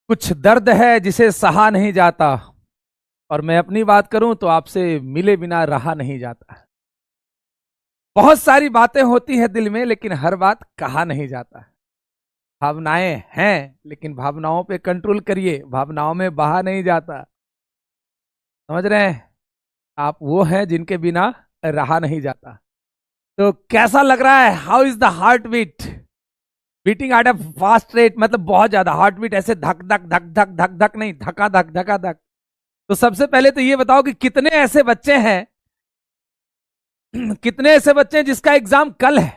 कुछ दर्द है जिसे सहा नहीं जाता, और मैं अपनी बात करूं तो आपसे मिले बिना रहा नहीं जाता। बहुत सारी बातें होती है दिल में, लेकिन हर बात कहा नहीं जाता। भावनाएं हैं, लेकिन भावनाओं पे कंट्रोल करिए, भावनाओं में बहा नहीं जाता। समझ रहे हैं? आप वो हैं जिनके बिना रहा नहीं जाता। तो कैसा लग रहा है? How is the heart beat? Beating at a fast rate, मतलब बहुत ज्यादा हार्ट बीट, ऐसे धक धक धक धक धक धक नहीं, धका धक धका धक। तो सबसे पहले तो ये बताओ कि कितने ऐसे बच्चे हैं कितने ऐसे बच्चे हैं जिसका एग्जाम कल है?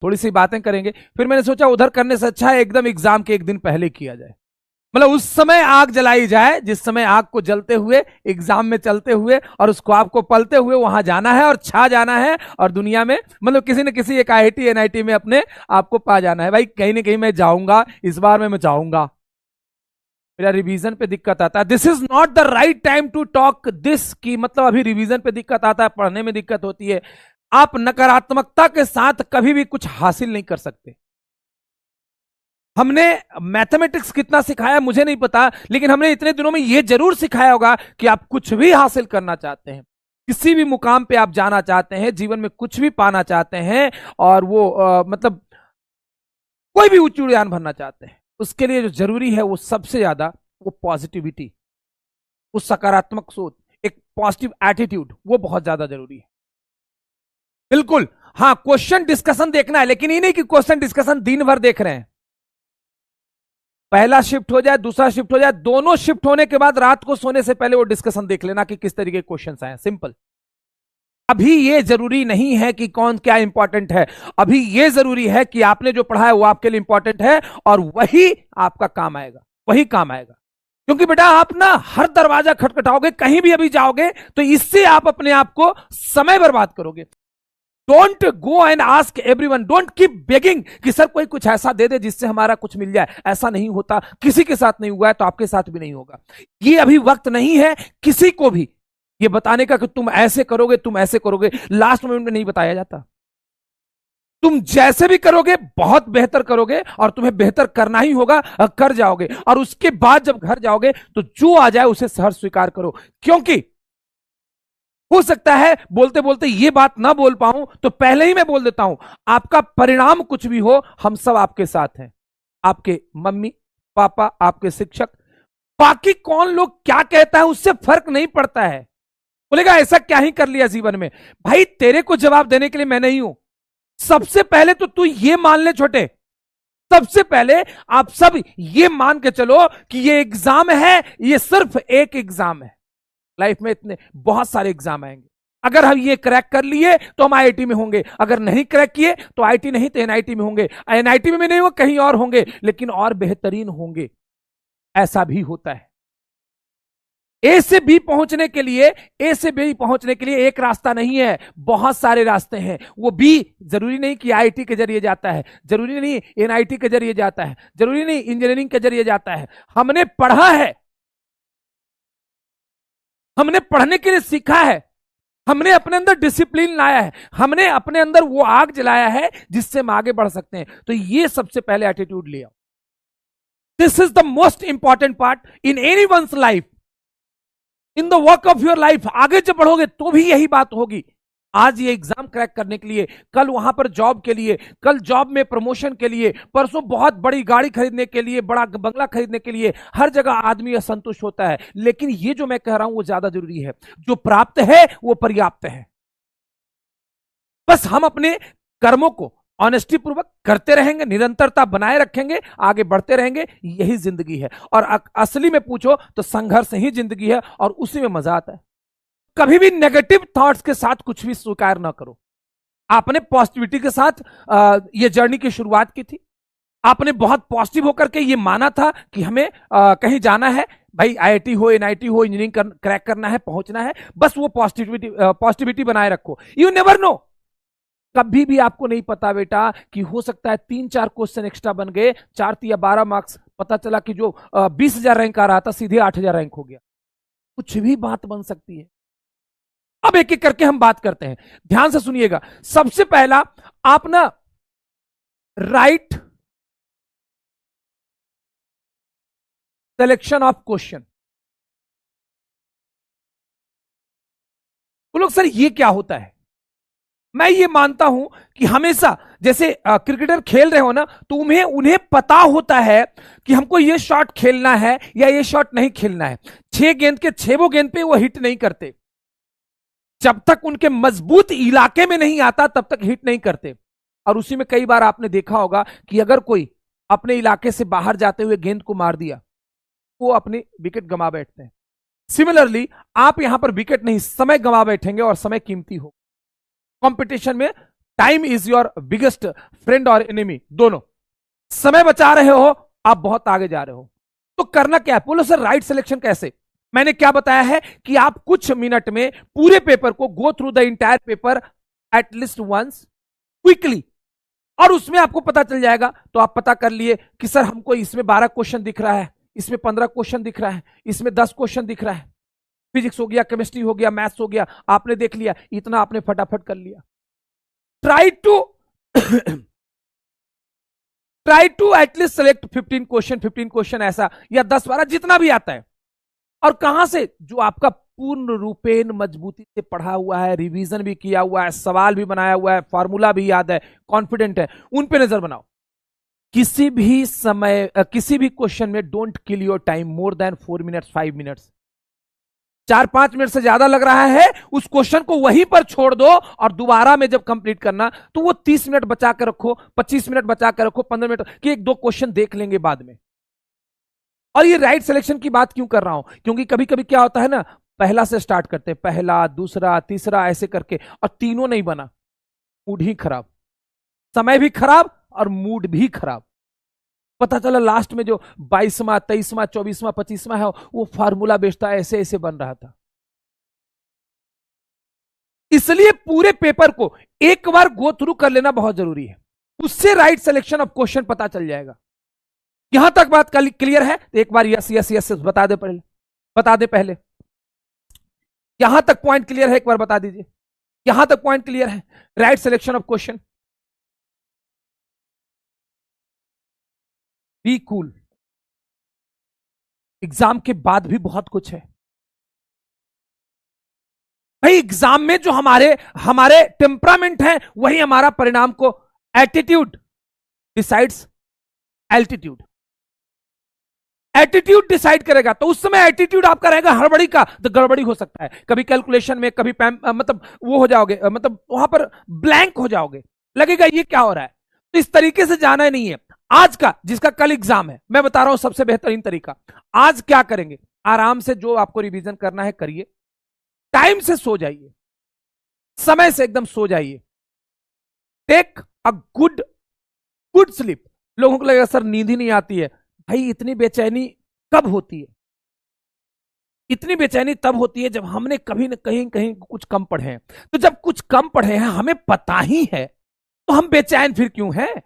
थोड़ी सी बातें करेंगे, फिर मैंने सोचा उधर करने से अच्छा है एकदम एग्जाम के एक दिन पहले किया जाए। मतलब उस समय आग जलाई जाए जिस समय आग को जलते हुए, एग्जाम में चलते हुए, और उसको आपको पलते हुए वहां जाना है और छा जाना है, और दुनिया में मतलब किसी न किसी एक आईआईटी एनआईटी में अपने आपको पा जाना है। भाई कहीं ना कहीं मैं जाऊंगा, इस बार मैं जाऊंगा। मेरा रिवीजन पे दिक्कत आता है, this is not the right time to talk this, की मतलब अभी रिवीजन पे दिक्कत आता है, पढ़ने में दिक्कत होती है। आप नकारात्मकता के साथ कभी भी कुछ हासिल नहीं कर सकते। हमने मैथमेटिक्स कितना सिखाया मुझे नहीं पता, लेकिन हमने इतने दिनों में यह जरूर सिखाया होगा कि आप कुछ भी हासिल करना चाहते हैं, किसी भी मुकाम पे आप जाना चाहते हैं, जीवन में कुछ भी पाना चाहते हैं, और वो मतलब कोई भी उच्च उड़ान भरना चाहते हैं, उसके लिए जो जरूरी है वो सबसे ज्यादा वो पॉजिटिविटी, वो सकारात्मक सोच, एक पॉजिटिव एटीट्यूड, वो बहुत ज्यादा जरूरी है। बिल्कुल। हाँ, क्वेश्चन डिस्कशन देखना है, लेकिन ये नहीं कि क्वेश्चन डिस्कशन दिन भर देख रहे हैं। पहला शिफ्ट हो जाए, दूसरा शिफ्ट हो जाए, दोनों शिफ्ट होने के बाद रात को सोने से पहले वो डिस्कशन देख लेना कि किस तरीके के क्वेश्चंस आए। सिंपल। अभी ये जरूरी नहीं है कि कौन क्या इंपॉर्टेंट है, अभी ये जरूरी है कि आपने जो पढ़ा है वो आपके लिए इंपॉर्टेंट है, और वही आपका काम आएगा, वही काम आएगा। क्योंकि बेटा आप ना हर दरवाजा खटखटाओगे, कहीं भी अभी जाओगे, तो इससे आप अपने आप को समय बर्बाद करोगे। Don't go and ask everyone, don't keep begging कि सर कोई कुछ ऐसा दे दे जिससे हमारा कुछ मिल जाए। ऐसा नहीं होता, किसी के साथ नहीं हुआ है तो आपके साथ भी नहीं होगा। ये अभी वक्त नहीं है किसी को भी ये बताने का कि तुम ऐसे करोगे, तुम ऐसे करोगे। लास्ट मोमेंट में नहीं बताया जाता। तुम जैसे भी करोगे बहुत बेहतर करोगे, और तुम्हें बेहतर करना ही होगा, कर जाओगे। और उसके बाद जब घर जाओगे तो जो आ जाए उसे सहर्ष स्वीकार करो। क्योंकि हो सकता है बोलते बोलते ये बात ना बोल पाऊं, तो पहले ही मैं बोल देता हूं, आपका परिणाम कुछ भी हो, हम सब आपके साथ हैं। आपके मम्मी पापा, आपके शिक्षक, बाकी कौन लोग क्या कहता है उससे फर्क नहीं पड़ता है। बोलेगा ऐसा क्या ही कर लिया जीवन में, भाई तेरे को जवाब देने के लिए मैं नहीं हूं। सबसे पहले तो तू ये मान ले छोटे, सबसे पहले आप सब ये मान के चलो कि ये एग्जाम है, ये सिर्फ एक एग्जाम है। लाइफ में इतने बहुत सारे एग्जाम आएंगे। अगर हम ये क्रैक कर लिए तो हम आईआईटी में होंगे, अगर नहीं क्रैक किए तो आईआईटी नहीं तो एनआईटी में होंगे, एनआईटी में नहीं हो कहीं और होंगे, लेकिन और बेहतरीन होंगे। ऐसा भी होता है। ए से बी पहुंचने के लिए, ए से बी पहुंचने के लिए एक रास्ता नहीं है, बहुत सारे रास्ते हैं। वो बी जरूरी नहीं कि आईआईटी के जरिए जाता है, जरूरी नहीं एनआईटी के जरिए जाता है, जरूरी नहीं इंजीनियरिंग के जरिए जाता है। हमने पढ़ा है, हमने पढ़ने के लिए सीखा है, हमने अपने अंदर डिसिप्लिन लाया है, हमने अपने अंदर वो आग जलाया है जिससे हम आगे बढ़ सकते हैं। तो ये सबसे पहले एटीट्यूड ले आओ। This is the most important part in any one's life, in the work of your life. आगे जब बढ़ोगे तो भी यही बात होगी। आज ये एग्जाम क्रैक करने के लिए, कल वहां पर जॉब के लिए, कल जॉब में प्रमोशन के लिए, परसों बहुत बड़ी गाड़ी खरीदने के लिए, बड़ा बंगला खरीदने के लिए, हर जगह आदमी असंतुष्ट होता है। लेकिन ये जो मैं कह रहा हूं वो ज्यादा जरूरी है। जो प्राप्त है वो पर्याप्त है। बस हम अपने कर्मों को ऑनेस्टी पूर्वक करते रहेंगे, निरंतरता बनाए रखेंगे, आगे बढ़ते रहेंगे, यही जिंदगी है। और असली में पूछो तो संघर्ष ही जिंदगी है, और उसी में मजा आता है। कभी भी नेगेटिव थॉट्स के साथ कुछ भी स्वीकार ना करो। आपने पॉजिटिविटी के साथ ये जर्नी की शुरुआत की थी, आपने बहुत पॉजिटिव होकर के ये माना था कि हमें कहीं जाना है, भाई आईआईटी हो, एनआईटी हो, इंजीनियरिंग क्रैक करना है, पहुंचना है, बस वो पॉजिटिविटी बनाए रखो। यू नेवर नो, कभी भी आपको नहीं पता बेटा कि हो सकता है 3-4 क्वेश्चन एक्स्ट्रा बन गए, 4 या 12 मार्क्स, पता चला कि जो 20,000 रैंक आ रहा था सीधे 8,000 रैंक हो गया। कुछ भी बात बन सकती है। अब एक एक करके हम बात करते हैं, ध्यान से सुनिएगा। सबसे पहला, आप ना राइट सिलेक्शन ऑफ क्वेश्चन। बोलो सर ये क्या होता है? मैं ये मानता हूं कि हमेशा जैसे क्रिकेटर खेल रहे हो ना, तो उन्हें पता होता है कि हमको ये शॉट खेलना है या ये शॉट नहीं खेलना है। 6 गेंद के 6 गेंद पे वो हिट नहीं करते, जब तक उनके मजबूत इलाके में नहीं आता तब तक हिट नहीं करते। और उसी में कई बार आपने देखा होगा कि अगर कोई अपने इलाके से बाहर जाते हुए गेंद को मार दिया, वो अपनी विकेट गंवा बैठते हैं। सिमिलरली आप यहां पर विकेट नहीं, समय गंवा बैठेंगे और समय कीमती हो। कंपटीशन में time is your biggest friend और एनिमी, दोनों। समय बचा रहे हो, आप बहुत आगे जा रहे हो। तो करना क्या है? बोलो सर राइट सिलेक्शन कैसे? मैंने क्या बताया है कि आप कुछ मिनट में पूरे पेपर को go through the entire paper at least once quickly, और उसमें आपको पता चल जाएगा। तो आप पता कर लिए कि सर हमको इसमें 12 क्वेश्चन दिख रहा है, इसमें 15 क्वेश्चन दिख रहा है, इसमें 10 क्वेश्चन दिख रहा है। फिजिक्स हो गया, केमिस्ट्री हो गया, मैथ्स हो गया, आपने देख लिया, इतना आपने फटाफट कर लिया। Try to at least select 15 question ऐसा, या 10-12 जितना भी आता है। और कहां से? जो आपका पूर्ण रूपेण मजबूती से पढ़ा हुआ है, रिवीजन भी किया हुआ है, सवाल भी बनाया हुआ है, फॉर्मूला भी याद है, कॉन्फिडेंट है, उन पे नजर बनाओ। किसी भी समय किसी भी क्वेश्चन में don't kill your time more than 4 minutes 5 minutes. 4-5 minute से ज्यादा लग रहा है, उस क्वेश्चन को वहीं पर छोड़ दो, और दोबारा में जब कंप्लीट करना तो वो 30 मिनट बचा कर रखो, 25 मिनट बचा कर रखो, 15 मिनट कि 1-2 क्वेश्चन देख लेंगे बाद में। और ये राइट सिलेक्शन की बात क्यों कर रहा हूं? क्योंकि कभी कभी क्या होता है ना, पहला से स्टार्ट करते हैं, पहला, दूसरा, तीसरा, ऐसे करके, और तीनों नहीं बना, मूड ही खराब, समय भी खराब और मूड भी खराब। पता चला लास्ट में जो 22वां, 23वां, 24वां, 25वां है, वो फार्मूला बेचता है, ऐसे ऐसे बन रहा था। इसलिए पूरे पेपर को एक बार गो थ्रू कर लेना बहुत जरूरी है, उससे राइट सिलेक्शन ऑफ क्वेश्चन पता चल जाएगा। यहां तक बात क्लियर है? तो एक बार यस यस यस बता दे पहले। यहां तक पॉइंट क्लियर है? एक बार बता दीजिए, यहां तक पॉइंट क्लियर है? Right selection of question. Be cool, exam के बाद भी बहुत कुछ है भाई। एग्जाम में जो हमारे टेम्परामेंट है, वही हमारा परिणाम को, attitude decides altitude, attitude decide करेगा। तो उस समय एटीट्यूड आपका रहेगा हड़बड़ी का, तो गड़बड़ी हो सकता है। कभी कैलकुलेशन में, कभी मतलब वो हो जाओगे, मतलब वहां पर ब्लैंक हो जाओगे, लगेगा ये क्या हो रहा है। तो इस तरीके से जाना ही नहीं है। आज का, जिसका कल एग्जाम है, मैं बता रहा हूं सबसे बेहतरीन तरीका। आज क्या करेंगे? आराम से जो आपको रिवीजन करना है करिए, टाइम से सो जाइए, समय से एकदम सो जाइए, टेक अ गुड स्लीप। लोगों को लगेगा सर नींद ही नहीं आती है। भाई इतनी बेचैनी कब होती है? इतनी बेचैनी तब होती है जब हमने कभी न कहीं कुछ कम पढ़े हैं। तो जब कुछ कम पढ़े हैं, हमें पता ही है, तो हम बेचैन फिर क्यों हैं?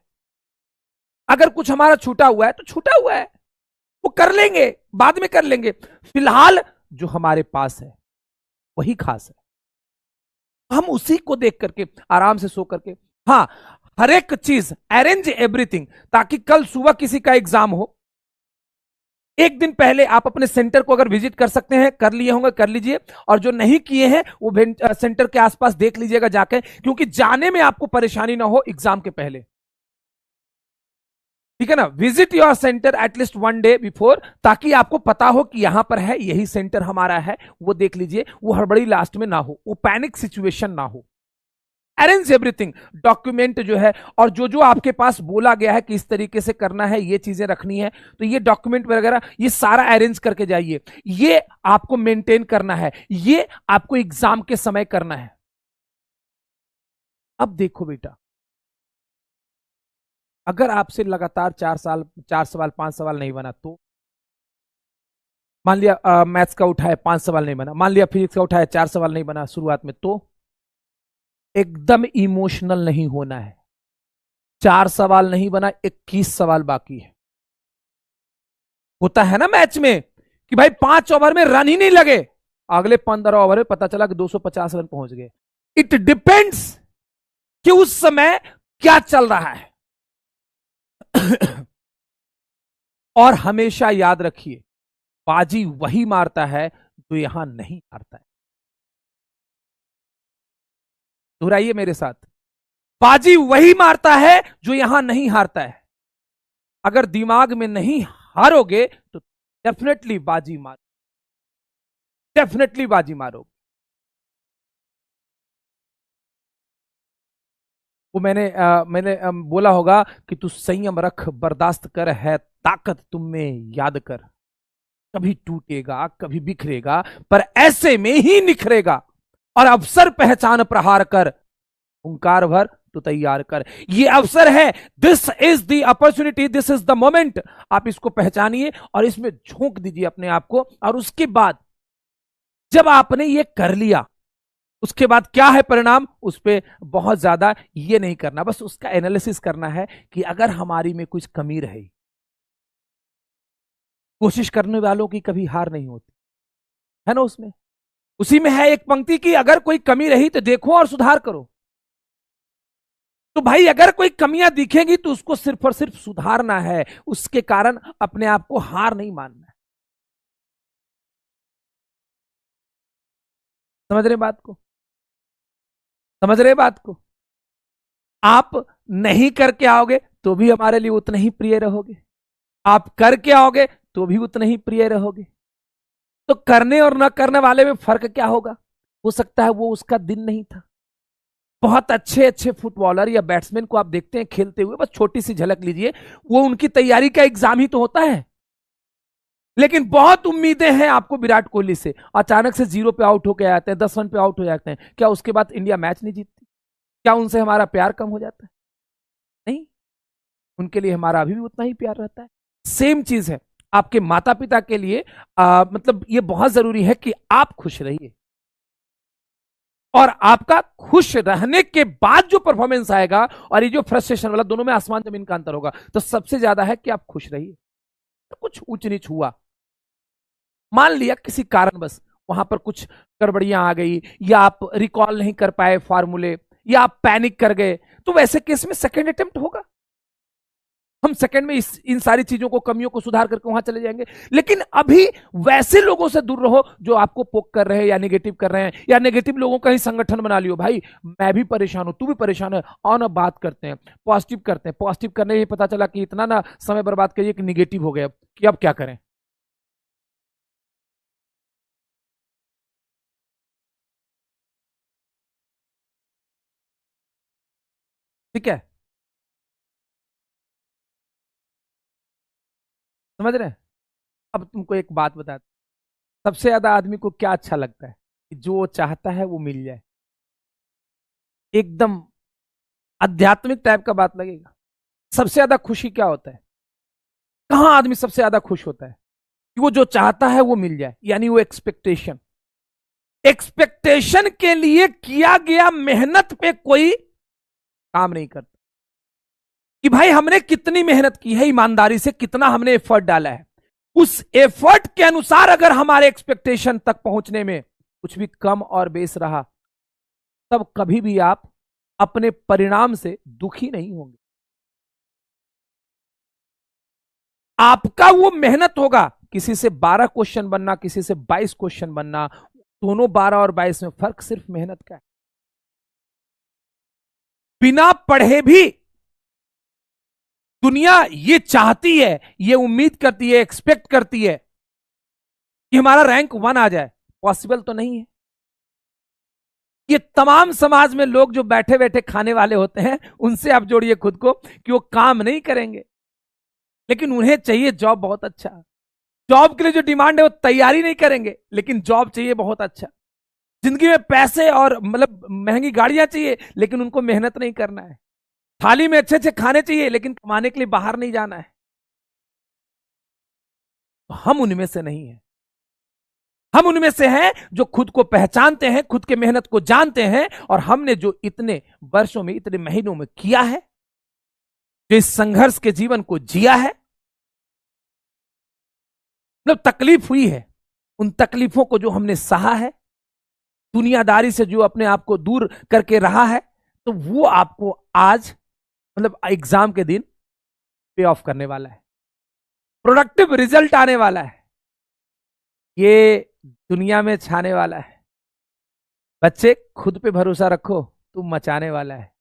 अगर कुछ हमारा छूटा हुआ है तो छूटा हुआ है, वो कर लेंगे, बाद में कर लेंगे। फिलहाल जो हमारे पास है वही खास है, हम उसी को देख करके आराम से सो करके, हाँ, हर एक चीज अरेंज एवरीथिंग, ताकि कल सुबह किसी का एग्जाम हो, एक दिन पहले आप अपने सेंटर को अगर विजिट कर सकते हैं, कर लिए होंगे, कर लीजिए। और जो नहीं किए हैं वो सेंटर के आसपास देख लीजिएगा जाके, क्योंकि जाने में आपको परेशानी ना हो एग्जाम के पहले, ठीक है ना। Visit your centre at least 1 day before, ताकि आपको पता हो कि यहां पर है, यही सेंटर हमारा है, वो देख लीजिए। वो हड़बड़ी लास्ट में ना हो, वो पैनिक सिचुएशन ना हो। अरेंज एवरीथिंग, डॉक्यूमेंट जो है, और जो आपके पास बोला गया है कि इस तरीके से करना है, ये चीजें रखनी है, तो ये डॉक्यूमेंट वगैरह ये सारा अरेंज करके जाइए। ये आपको मेंटेन करना है, ये आपको एग्जाम के समय करना है। अब देखो बेटा, अगर आपसे लगातार 4 सवाल 5 सवाल नहीं बना, तो मान लिया मैथ्स का उठाए 5 सवाल नहीं बना, मान लिया फिजिक्स का उठाए 4 सवाल नहीं बना शुरुआत में, तो एकदम इमोशनल नहीं होना है। 4 सवाल नहीं बना, 21 सवाल बाकी है। होता है ना मैच में कि भाई 5 ओवर में रन ही नहीं लगे, अगले 15 ओवर में पता चला कि 250 रन पहुंच गए। इट डिपेंड्स कि उस समय क्या चल रहा है। और हमेशा याद रखिए, बाजी वही मारता है जो यहां नहीं हारता है। दोहराइए मेरे साथ, बाजी वही मारता है जो यहां नहीं हारता है। अगर दिमाग में नहीं हारोगे तो डेफिनेटली बाजी मारो, डेफिनेटली बाजी मारोगे। वो मैंने बोला होगा कि तू संयम रख, बर्दाश्त कर, है ताकत तुम में याद कर। कभी टूटेगा, कभी बिखरेगा, पर ऐसे में ही निखरेगा। और अवसर पहचान प्रहार कर, हुंकार भर तो तैयार कर। ये अवसर है, this is the opportunity, this is the moment. आप इसको पहचानिए और इसमें झोंक दीजिए अपने आप को। और उसके बाद जब आपने ये कर लिया, उसके बाद क्या है परिणाम, उस पर बहुत ज्यादा ये नहीं करना, बस उसका एनालिसिस करना है कि अगर हमारी में कुछ कमी रहे। कोशिश करने वालों की कभी हार नहीं होती है ना। उसमें उसी में है एक पंक्ति की, अगर कोई कमी रही तो देखो और सुधार करो। तो भाई अगर कोई कमियां दिखेगी तो उसको सिर्फ और सिर्फ सुधारना है, उसके कारण अपने आप को हार नहीं मानना है। समझ रहे बात को, समझ रहे बात को। आप नहीं करके आओगे तो भी हमारे लिए उतने ही प्रिय रहोगे, आप करके आओगे तो भी उतने ही प्रिय रहोगे। तो करने और न करने वाले में फर्क क्या होगा। हो सकता है वो उसका दिन नहीं था। बहुत अच्छे अच्छे फुटबॉलर या बैट्समैन को आप देखते हैं खेलते हुए, बस छोटी सी झलक लीजिए, वो उनकी तैयारी का एग्जाम ही तो होता है। लेकिन बहुत उम्मीदें हैं आपको विराट कोहली से, अचानक से 0 पे आउट होकर आते हैं, 10 रन पे आउट हो जाते हैं, क्या उसके बाद इंडिया मैच नहीं जीतती? क्या उनसे हमारा प्यार कम हो जाता है? नहीं, उनके लिए हमारा अभी भी उतना ही प्यार रहता है। सेम चीज है आपके माता पिता के लिए। मतलब ये बहुत जरूरी है कि आप खुश रहिए, और आपका खुश रहने के बाद जो परफॉर्मेंस आएगा और ये जो फ्रस्ट्रेशन वाला, दोनों में आसमान जमीन का अंतर होगा। तो सबसे ज्यादा है कि आप खुश रहिए। तो कुछ ऊंच नीच हुआ, मान लिया किसी कारण बस वहां पर कुछ गड़बड़ियां आ गई, या आप रिकॉल नहीं कर पाए फार्मूले, या आप पैनिक कर गए, तो वैसे केस में सेकेंड अटेम्प्ट होगा। हम सेकंड में इन सारी चीजों को, कमियों को सुधार करके वहां चले जाएंगे। लेकिन अभी वैसे लोगों से दूर रहो जो आपको पोक कर रहे हैं या नेगेटिव कर रहे हैं, या नेगेटिव लोगों का ही संगठन बना लियो। भाई मैं भी परेशान हूं, तू भी परेशान है, और ना बात करते हैं, पॉजिटिव करते हैं। पॉजिटिव करने में पता चला कि इतना ना समय बर्बाद करिए कि निगेटिव हो गया, कि अब क्या करें। ठीक है, समझ रहे हैं। अब तुमको एक बात बता, सबसे ज्यादा आदमी को क्या अच्छा लगता है, कि जो चाहता है वो मिल जाए। एकदम आध्यात्मिक टाइप का बात लगेगा। सबसे ज्यादा खुशी क्या होता है, कहां आदमी सबसे ज्यादा खुश होता है, कि वो जो चाहता है वो मिल जाए। यानी वो एक्सपेक्टेशन, एक्सपेक्टेशन के लिए किया गया मेहनत पे कोई काम नहीं करता। कि भाई हमने कितनी मेहनत की है ईमानदारी से, कितना हमने एफर्ट डाला है, उस एफर्ट के अनुसार अगर हमारे एक्सपेक्टेशन तक पहुंचने में कुछ भी कम और बेस रहा, तब कभी भी आप अपने परिणाम से दुखी नहीं होंगे। आपका वो मेहनत होगा, किसी से 12 क्वेश्चन बनना, किसी से 22 क्वेश्चन बनना, दोनों 12 और 22 में फर्क सिर्फ मेहनत का है। बिना पढ़े भी दुनिया ये चाहती है, ये उम्मीद करती है, एक्सपेक्ट करती है कि हमारा रैंक 1 आ जाए। पॉसिबल तो नहीं है। ये तमाम समाज में लोग जो बैठे बैठे खाने वाले होते हैं, उनसे आप जोड़िए खुद को, कि वो काम नहीं करेंगे, लेकिन उन्हें चाहिए जॉब बहुत अच्छा। जॉब के लिए जो डिमांड है वो तैयारी नहीं करेंगे, लेकिन जॉब चाहिए बहुत अच्छा। जिंदगी में पैसे और मतलब महंगी गाड़ियां चाहिए, लेकिन उनको मेहनत नहीं करना है। थाली में अच्छे अच्छे खाने चाहिए, लेकिन कमाने के लिए बाहर नहीं जाना है। तो हम उनमें से नहीं है। हम उनमें से हैं जो खुद को पहचानते हैं, खुद के मेहनत को जानते हैं, और हमने जो इतने वर्षों में, इतने महीनों में किया है, जो इस संघर्ष के जीवन को जिया है, मतलब तकलीफ हुई है, उन तकलीफों को जो हमने सहा है, दुनियादारी से जो अपने आप को दूर करके रहा है, तो वो आपको आज मतलब एग्जाम के दिन पे ऑफ करने वाला है, प्रोडक्टिव रिजल्ट आने वाला है। ये दुनिया में छाने वाला है। बच्चे खुद पे भरोसा रखो, तुम मचाने वाला है।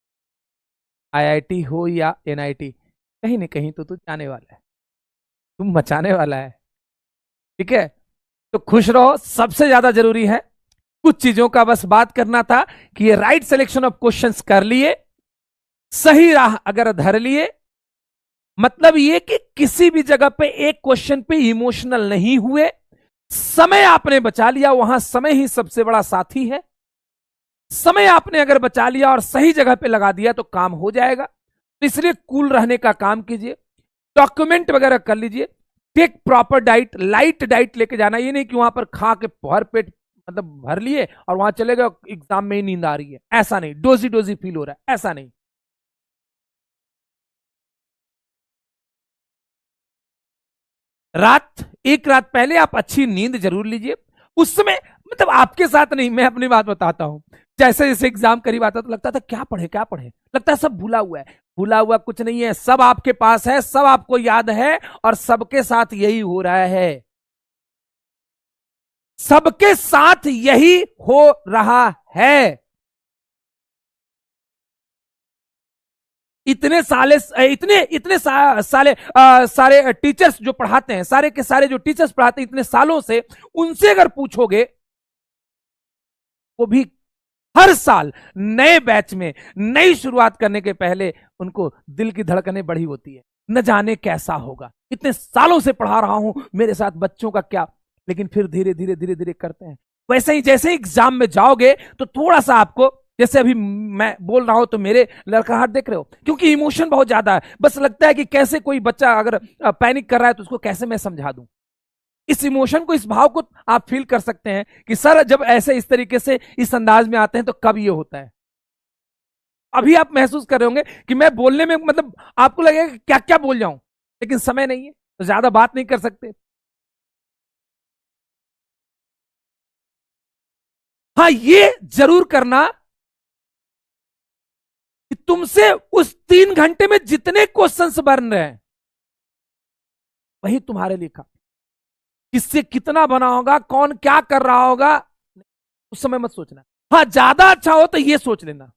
आईआईटी हो या एनआईटी, कहीं न कहीं तो तू जाने वाला है, तुम मचाने वाला है। ठीक है, तो खुश रहो, सबसे ज्यादा जरूरी है। कुछ चीजों का बस बात करना था कि ये राइट सिलेक्शन ऑफ क्वेश्चंस कर लिए, सही राह अगर धर लिए, मतलब ये कि किसी भी जगह पे एक क्वेश्चन पे इमोशनल नहीं हुए, समय आपने बचा लिया, वहां समय ही सबसे बड़ा साथी है। समय आपने अगर बचा लिया और सही जगह पे लगा दिया तो काम हो जाएगा। तो इसलिए कूल रहने का काम कीजिए, डॉक्यूमेंट वगैरह कर लीजिए, take proper diet, light diet लेके जाना। ये नहीं कि वहां पर खा के भर पेट मतलब भर लिए और वहां चले गए, एग्जाम में ही नींद आ रही है, ऐसा नहीं। डोजी डोजी फील हो रहा है, ऐसा नहीं। एक रात पहले आप अच्छी नींद जरूर लीजिए। उस समय मतलब आपके साथ नहीं, मैं अपनी बात बताता हूं। जैसे जैसे एग्जाम करीब आता तो लगता था क्या पढ़े क्या पढ़े, लगता है सब भूला हुआ है। भूला हुआ कुछ नहीं है, सब आपके पास है, सब आपको याद है, और सबके साथ यही हो रहा है। सबके साथ यही हो रहा है। इतने साले इतने इतने सारे टीचर्स जो पढ़ाते हैं, सारे के सारे जो टीचर्स पढ़ाते हैं इतने सालों से, उनसे अगर पूछोगे, वो भी हर साल नए बैच में नई शुरुआत करने के पहले उनको दिल की धड़कनें बढ़ी होती है। न जाने कैसा होगा, इतने सालों से पढ़ा रहा हूं, मेरे साथ बच्चों का क्या। लेकिन फिर धीरे धीरे धीरे धीरे करते हैं। वैसे ही जैसे एग्जाम में जाओगे तो थोड़ा सा आपको, जैसे अभी मैं बोल रहा हूं तो मेरे लड़खड़ाहट देख रहे हो, क्योंकि इमोशन बहुत ज्यादा है। बस लगता है कि कैसे कोई बच्चा अगर पैनिक कर रहा है तो उसको कैसे मैं समझा दूं। इस इमोशन को, इस भाव को आप फील कर सकते हैं कि सर जब ऐसे इस तरीके से इस अंदाज में आते हैं तो कब ये होता है। अभी आप महसूस कर रहे होंगे कि मैं बोलने में मतलब आपको लगेगा कि क्या क्या बोल जाऊं, लेकिन समय नहीं है तो ज्यादा बात नहीं कर सकते। हाँ, ये जरूर करना कि तुमसे उस 3 घंटे में जितने क्वेश्चंस बन रहे हैं वही तुम्हारे लिए था। किससे कितना बना होगा, कौन क्या कर रहा होगा, उस समय मत सोचना। हाँ, ज्यादा अच्छा हो तो ये सोच लेना,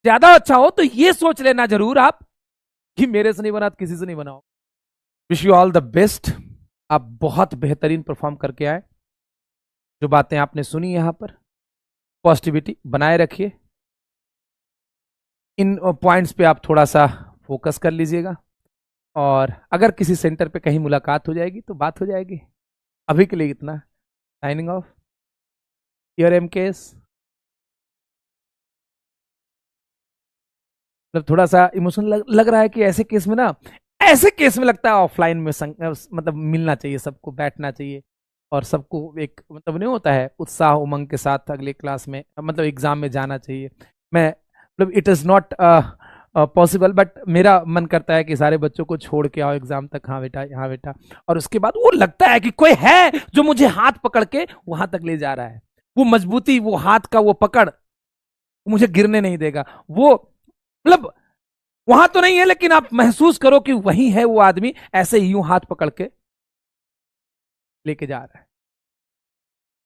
ज्यादा अच्छा हो तो ये सोच लेना जरूर आप कि मेरे से नहीं बना तो किसी से नहीं बनाओ। Wish you all the best. आप बहुत बेहतरीन परफॉर्म करके आए। जो बातें आपने सुनी यहां पर, पॉजिटिविटी बनाए रखिए। इन पॉइंट्स पे आप थोड़ा सा फोकस कर लीजिएगा, और अगर किसी सेंटर पे कहीं मुलाकात हो जाएगी तो बात हो जाएगी। अभी के लिए इतना। Signing off, your M case. मतलब थोड़ा सा इमोशनल लग रहा है कि ऐसे केस में ना, ऐसे केस में लगता है ऑफलाइन में मतलब मिलना चाहिए, सबको बैठना चाहिए, और सबको एक मतलब नहीं होता है उत्साह उमंग के साथ अगले क्लास में मतलब एग्जाम में जाना चाहिए। मैं मतलब it is not possible, but मेरा मन करता है कि सारे बच्चों को छोड़ के आओ एग्जाम तक। हाँ बेटा, हाँ बेटा। और उसके बाद वो लगता है कि कोई है जो मुझे हाथ पकड़ के वहां तक ले जा रहा है। वो मजबूती, वो हाथ का वो पकड़ मुझे गिरने नहीं देगा। वो मतलब वहां तो नहीं है, लेकिन आप महसूस करो कि वही है वो आदमी, ऐसे यूं हाथ पकड़ के लेके जा रहा है।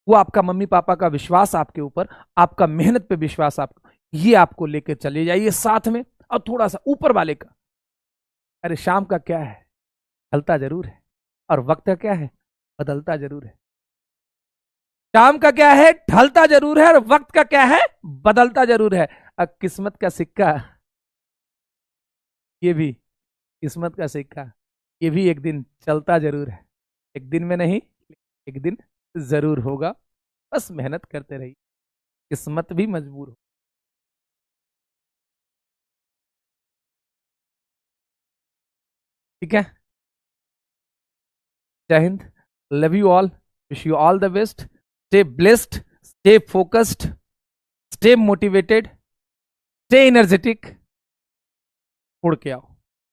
वो आपका मम्मी पापा का विश्वास आपके ऊपर, आपका मेहनत पे विश्वास, आपको ये आपको लेके चले जाइए साथ में। और थोड़ा सा ऊपर वाले का, अरे शाम का क्या है, ढलता जरूर है, और वक्त का क्या है, बदलता जरूर है। शाम का क्या है, ढलता जरूर है, और वक्त का क्या है, बदलता जरूर है। अब किस्मत का सिक्का, ये भी किस्मत का सिक्का, ये भी एक दिन चलता जरूर है। एक दिन में नहीं, एक दिन जरूर होगा। बस मेहनत करते रहिए, किस्मत भी मजबूर हो। ठीक है, जय Hind, love you all, wish you all the best. Stay blessed, stay focused, stay motivated, stay energetic. उड़ के आओ।